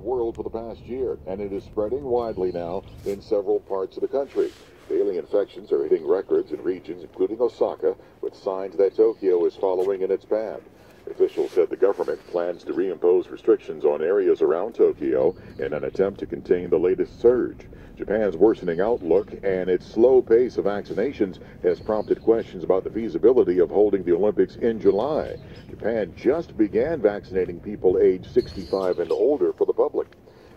world for the past year, and it is spreading widely now in several parts of the country. Daily infections are hitting records in regions including Osaka, with signs that Tokyo is following in its path. Officials said the government plans to reimpose restrictions on areas around Tokyo in an attempt to contain the latest surge. Japan's worsening outlook and its slow pace of vaccinations has prompted questions about the feasibility of holding the Olympics in July. Japan just began vaccinating people aged 65 and older for the public.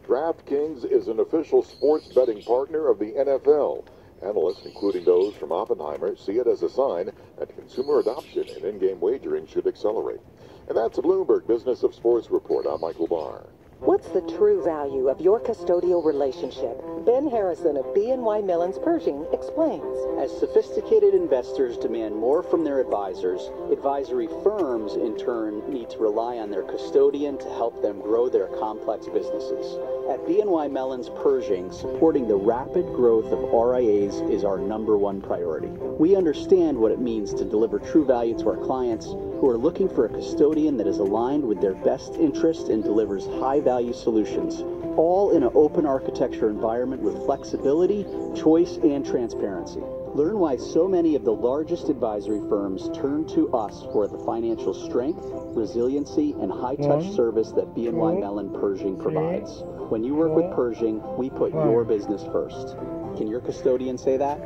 DraftKings is an official sports betting partner of the NFL. Analysts, including those from Oppenheimer, see it as a sign that consumer adoption and in-game wagering should accelerate. And that's a Bloomberg Business of Sports report. I'm Michael Barr. What's the true value of your custodial relationship? Ben Harrison of BNY Mellon's Pershing explains. As sophisticated investors demand more from their advisors, advisory firms, in turn, need to rely on their custodian to help them grow their complex businesses. At BNY Mellon's Pershing, supporting the rapid growth of RIAs is our #1 priority. We understand what it means to deliver true value to our clients who are looking for a custodian that is aligned with their best interest and delivers high-value solutions, all in an open architecture environment with flexibility, choice, and transparency. Learn why so many of the largest advisory firms turn to us for the financial strength, resiliency, and high-touch service that BNY Mellon Pershing provides. When you work with Pershing, we put your business first. Can your custodian say that?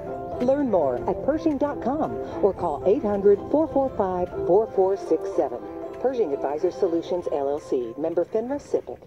Learn more at Pershing.com or call 800-445-4467. Pershing Advisor Solutions, LLC. Member FINRA SIPC.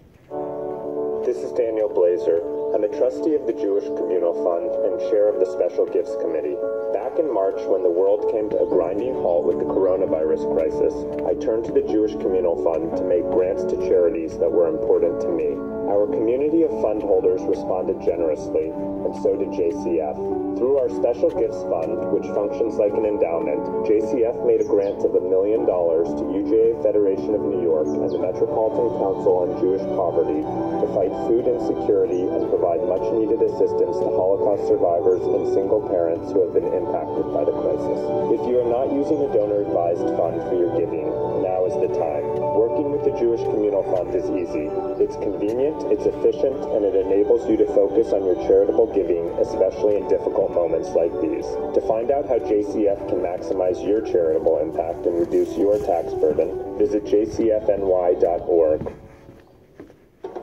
This is Daniel Blazer. I'm a trustee of the Jewish Communal Fund and chair of the Special Gifts Committee. Back in March, when the world came to a grinding halt with the coronavirus crisis, I turned to the Jewish Communal Fund to make grants to charities that were important to me. Our community of fund holders responded generously, and so did JCF. Through our Special Gifts Fund, which functions like an endowment, JCF made a grant of $1 million to UJA Federation of New York and the Metropolitan Council on Jewish Poverty to fight food insecurity and provide much-needed assistance to Holocaust survivors and single parents who have been impacted by the crisis. If you are not using a donor-advised fund for your giving, now is the time. Working with the Jewish Communal Fund is easy. It's convenient, it's efficient, and it enables you to focus on your charitable giving, especially in difficult moments like these. To find out how JCF can maximize your charitable impact and reduce your tax burden, visit jcfny.org.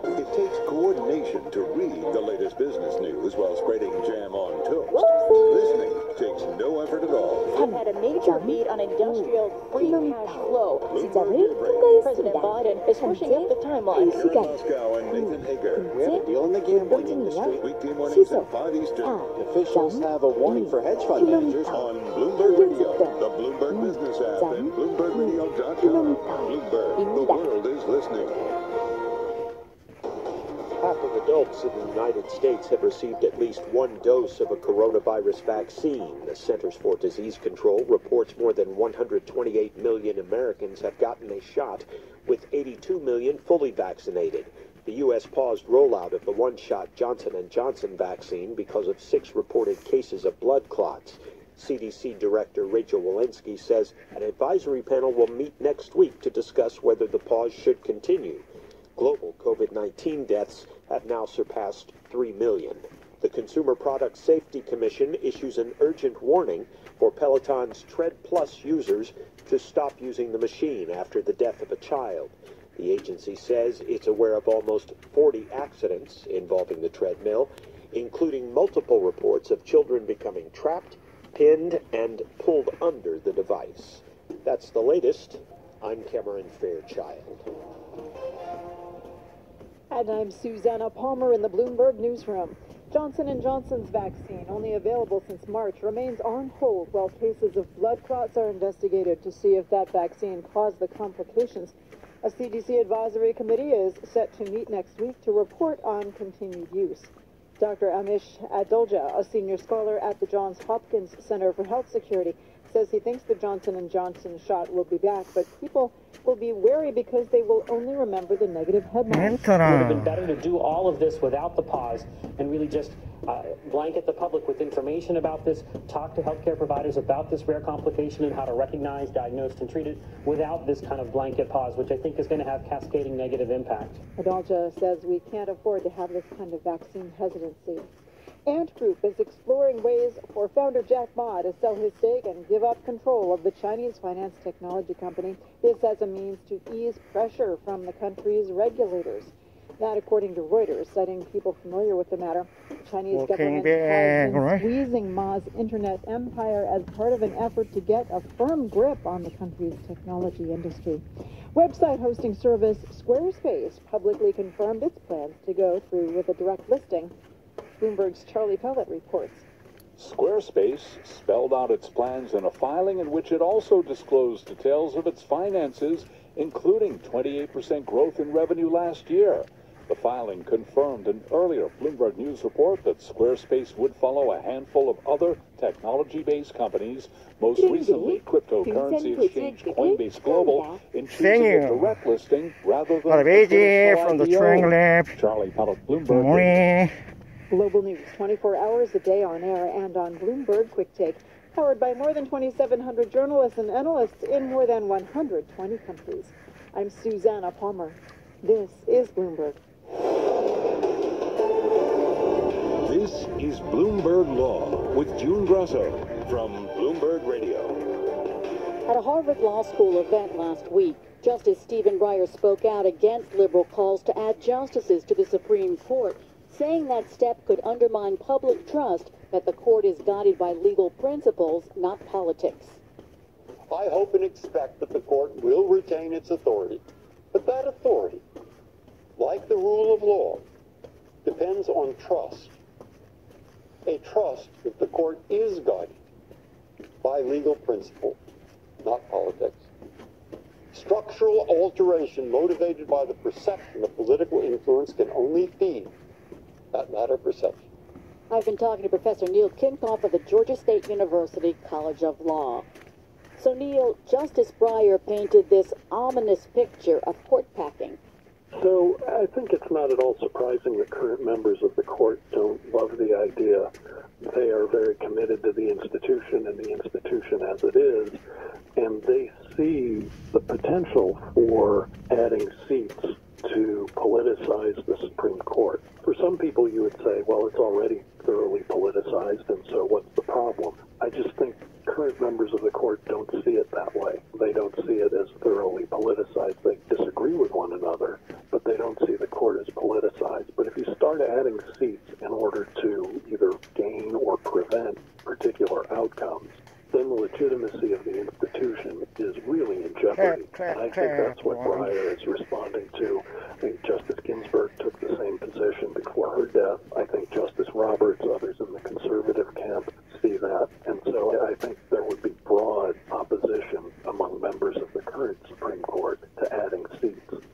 It takes coordination to read the latest business news while spreading jam on toast. Listening takes no effort at all. Have had a major beat on industrial free cash flow. 시장을 President 통과했습니다. Biden is pushing up the timeline. 이 시간 Moscow and Nathan Hager. We have a deal in the gambling industry. Weekday mornings 시속 at 5 Eastern. Officials have a warning for hedge fund managers On Bloomberg Radio, the Bloomberg Business app, and BloombergRadio.com. Bloomberg, the world is listening. Half of adults in the United States have received at least one dose of a coronavirus vaccine. The Centers for Disease Control reports more than 128 million Americans have gotten a shot, with 82 million fully vaccinated. The U.S. paused rollout of the one-shot Johnson & Johnson vaccine because of 6 reported cases of blood clots. CDC Director Rachel Walensky says an advisory panel will meet next week to discuss whether the pause should continue. Global COVID-19 deaths have now surpassed 3 million. The Consumer Product Safety Commission issues an urgent warning for Peloton's Tread Plus users to stop using the machine after the death of a child. The agency says it's aware of almost 40 accidents involving the treadmill, including multiple reports of children becoming trapped, pinned, and pulled under the device. That's the latest. I'm Cameron Fairchild. And I'm Susanna Palmer in the Bloomberg Newsroom. Johnson & Johnson's vaccine, only available since March, remains on hold while cases of blood clots are investigated to see if that vaccine caused the complications. A CDC advisory committee is set to meet next week to report on continued use. Dr. Amish Adolja, a senior scholar at the Johns Hopkins Center for Health Security, says he thinks the Johnson & Johnson shot will be back, but people will be wary because they will only remember the negative headlines. It would have been better to do all of this without the pause and really just blanket the public with information about this, talk to healthcare providers about this rare complication and how to recognize, diagnose, and treat it without this kind of blanket pause, which I think is going to have cascading negative impact. Adalja says we can't afford to have this kind of vaccine hesitancy. Ant Group is exploring ways for founder Jack Ma to sell his stake and give up control of the Chinese finance technology company. This as a means to ease pressure from the country's regulators. That, according to Reuters, citing people familiar with the matter. The Chinese government has been squeezing Ma's internet empire as part of an effort to get a firm grip on the country's technology industry. Website hosting service Squarespace publicly confirmed its plans to go through with a direct listing. Bloomberg's Charlie Pellet reports. Squarespace spelled out its plans in a filing in which it also disclosed details of its finances, including 28% growth in revenue last year. The filing confirmed an earlier Bloomberg News report that Squarespace would follow a handful of other technology-based companies, most recently cryptocurrency exchange Coinbase Global, in choosing a direct listing rather than a from the IPO. Charlie Pellet, Bloomberg. Global news, 24 hours a day on air and on Bloomberg Quick Take, powered by more than 2,700 journalists and analysts in more than 120 countries. I'm Susanna Palmer. This is Bloomberg. This is Bloomberg Law with June Grosso from Bloomberg Radio. At a Harvard Law School event last week, Justice Stephen Breyer spoke out against liberal calls to add justices to the Supreme Court, saying that step could undermine public trust that the court is guided by legal principles, not politics. I hope and expect that the court will retain its authority, but that authority, like the rule of law, depends on trust. A trust that the court is guided by legal principle, not politics. Structural alteration motivated by the perception of political influence can only feed that latter perception. I've been talking to Professor Neil Kinkoff of the Georgia State University College of Law. So, Neil, Justice Breyer painted this ominous picture of court packing. So I think it's not at all surprising that current members of the court don't love the idea. They are very committed to the institution and the institution as it is, and they see the potential for adding seats to politicize the Supreme Court. For some people, you would say, well, it's already thoroughly politicized, and so what's the problem? I just think current members of the court don't see it that way. They don't see it as thoroughly politicized. They disagree with one another, but they don't see the court as politicized. But if you start adding seats in order to either gain or prevent particular outcomes, then the legitimacy of the institution is really in jeopardy. And I think that's what Breyer is responding to. I think Justice Ginsburg took the same position before her death. I think Justice Roberts, others in the conservative camp, see that. And so I think there would be broad opposition among members of the current Supreme Court to adding seats.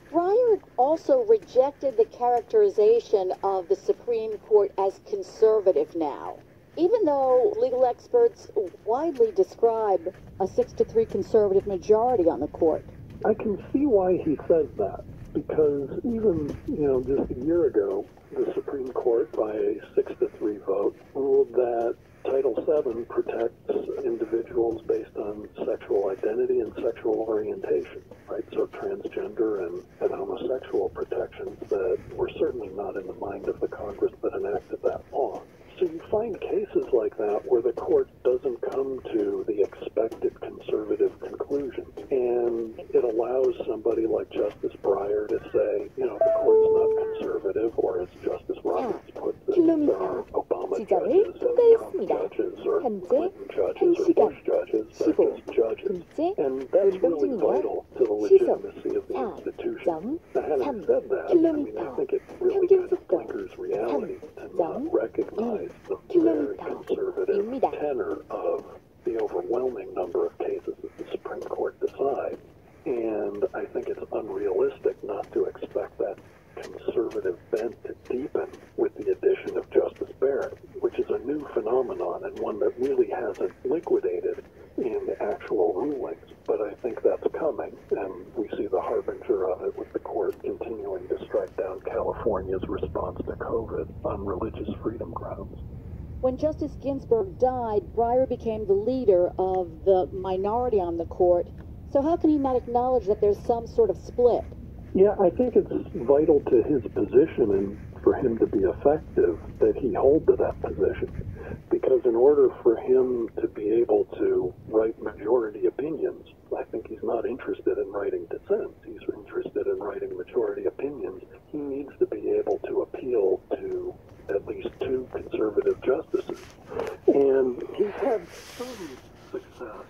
Breyer also rejected the characterization of the Supreme Court as conservative now, even though legal experts widely describe a 6-3 conservative majority on the court. I can see why he says that, because even, just a year ago, the Supreme Court, by a 6-3 vote, ruled that Title VII protects individuals based on sexual identity and sexual orientation, right? So transgender and homosexual protections that were certainly not in the mind of the Congress that enacted that law. So you find cases like that where the court doesn't come to the expected conservative conclusion. And it allows somebody like Justice Breyer to say, the court's not conservative, or as Justice Roberts puts it, Obama judges and Trump judges or Clinton judges or Bush judges, they're just judges. And that's really vital to the legitimacy of the institution. Now, having said that, I think it really kind of blinkers reality to not recognize the very conservative tenor of the overwhelming number of cases that the Supreme Court decides. And I think it's unrealistic not to expect that conservative bent to deepen with the addition of Justice Barrett, which is a new phenomenon and one that really hasn't liquidated remove it on religious freedom grounds. When Justice Ginsburg died, Breyer became the leader of the minority on the court. So how can he not acknowledge that there's some sort of split? Yeah, I think it's vital to his position and for him to be effective that he hold to that position. Because in order for him to be able to write majority opinions, I think he's not interested in writing dissents. He's interested in writing majority opinions. He needs to be able to appeal to at least 2 conservative justices. And he's had some success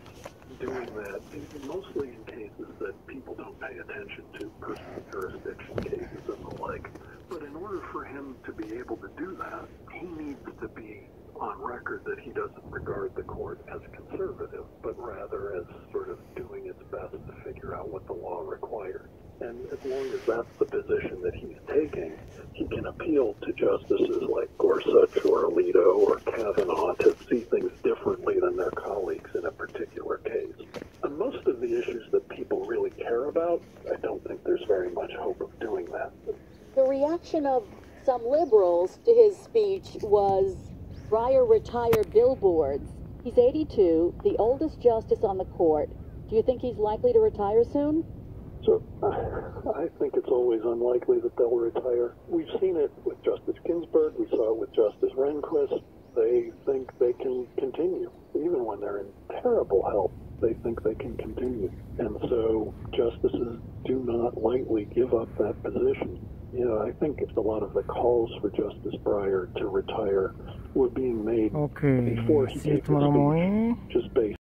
doing that, mostly in cases that people don't pay attention to, personal jurisdiction cases and the like. But in order for him to be able to do that, he needs to be on record that he doesn't regard the court as conservative, but rather as sort of doing its best to figure out what the law requires. And as long as that's the position that he's taking, he can appeal to justices like Gorsuch or Alito or Kavanaugh to see things differently than their colleagues in a particular case. On most of the issues that people really care about, I don't think there's very much hope of doing that. The reaction of some liberals to his speech was Breyer retire billboards. He's 82, the oldest justice on the court. Do you think he's likely to retire soon? So I think it's always unlikely that they'll retire. We've seen it with Justice Ginsburg. We saw it with Justice Rehnquist. They think they can continue. Even when they're in terrible health, they think they can continue. And so justices do not lightly give up that position. You know, I think a lot of the calls for Justice Breyer to retire were being made before he gave the speech, just based